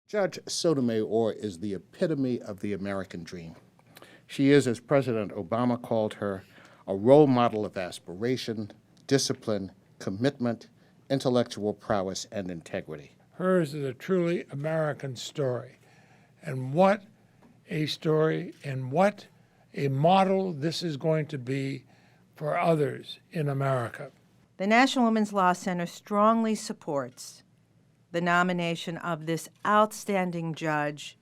Judge Sotomayor is the epitome of the American dream. She is, as President Obama called her, a role model of aspiration, discipline, commitment, intellectual prowess, and integrity. Hers is a truly American story. And what a story, and what a model this is going to be for others in America. The National Women's Law Center strongly supports the nomination of this outstanding judge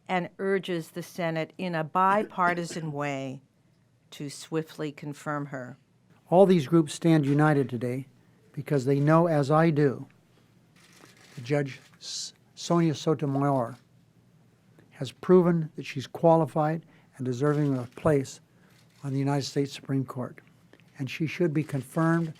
and urges the Senate in a bipartisan way to swiftly confirm her. All these groups stand united today because they know, as I do, that Judge Sonia Sotomayor has proven that she's qualified and deserving of a place on the United States Supreme Court. And she should be confirmed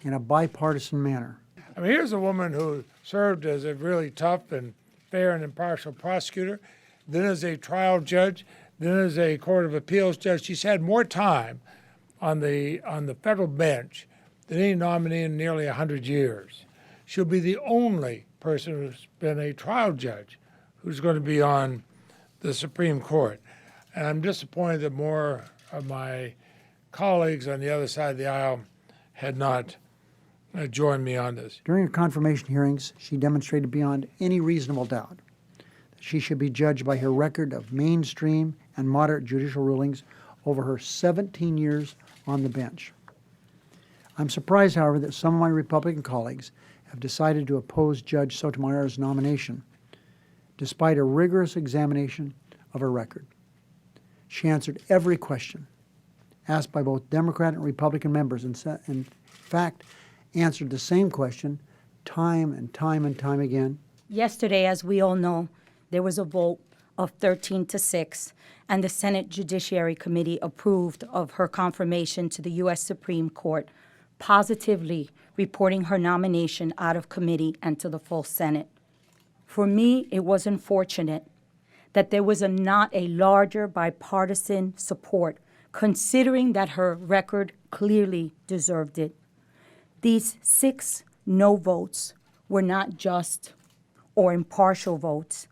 in a bipartisan manner. I mean, here's a woman who served as a really tough and fair and impartial prosecutor, then as a trial judge, then as a Court of Appeals judge. She's had more time on the federal bench than any nominee in nearly 100 years. She'll be the only person who's been a trial judge who's going to be on the Supreme Court. And I'm disappointed that more of my colleagues on the other side of the aisle had not joined me on this. During her confirmation hearings, she demonstrated beyond any reasonable doubt that she should be judged by her record of mainstream and moderate judicial rulings over her 17 years on the bench. I'm surprised, however, that some of my Republican colleagues have decided to oppose Judge Sotomayor's nomination, despite a rigorous examination of her record. She answered every question asked by both Democrat and Republican members, and in fact, answered the same question time and time and time again. Yesterday, as we all know, there was a vote of 13-6, and the Senate Judiciary Committee approved of her confirmation to the U.S. Supreme Court, positively reporting her nomination out of committee and to the full Senate. For me, it was unfortunate that there was not a larger bipartisan support, considering that her record clearly deserved it. These 6 no votes were not just or impartial votes,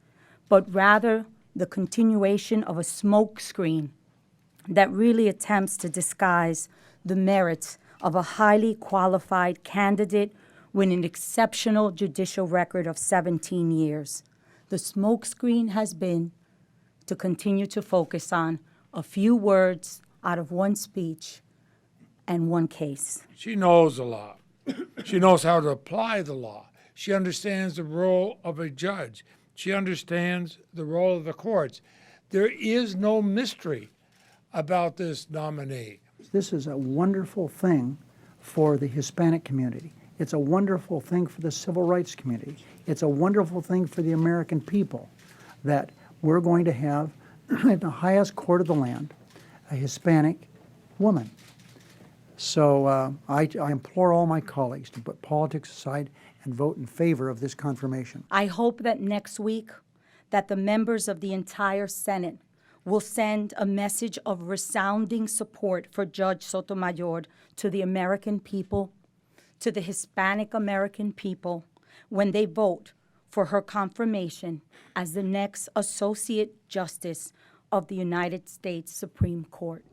but rather the continuation of a smokescreen that really attempts to disguise the merits of a highly qualified candidate with an exceptional judicial record of 17 years. The smokescreen has been to continue to focus on a few words out of one speech and one case. She knows the law. She knows how to apply the law. She understands the role of a judge. She understands the role of the courts. There is no mystery about this nominee. This is a wonderful thing for the Hispanic community. It's a wonderful thing for the civil rights community. It's a wonderful thing for the American people that we're going to have, at the highest court of the land, a Hispanic woman. So I implore all my colleagues to put politics aside and vote in favor of this confirmation. I hope that next week that the members of the entire Senate will send a message of resounding support for Judge Sotomayor to the American people, to the Hispanic American people, when they vote for her confirmation as the next Associate Justice of the United States Supreme Court.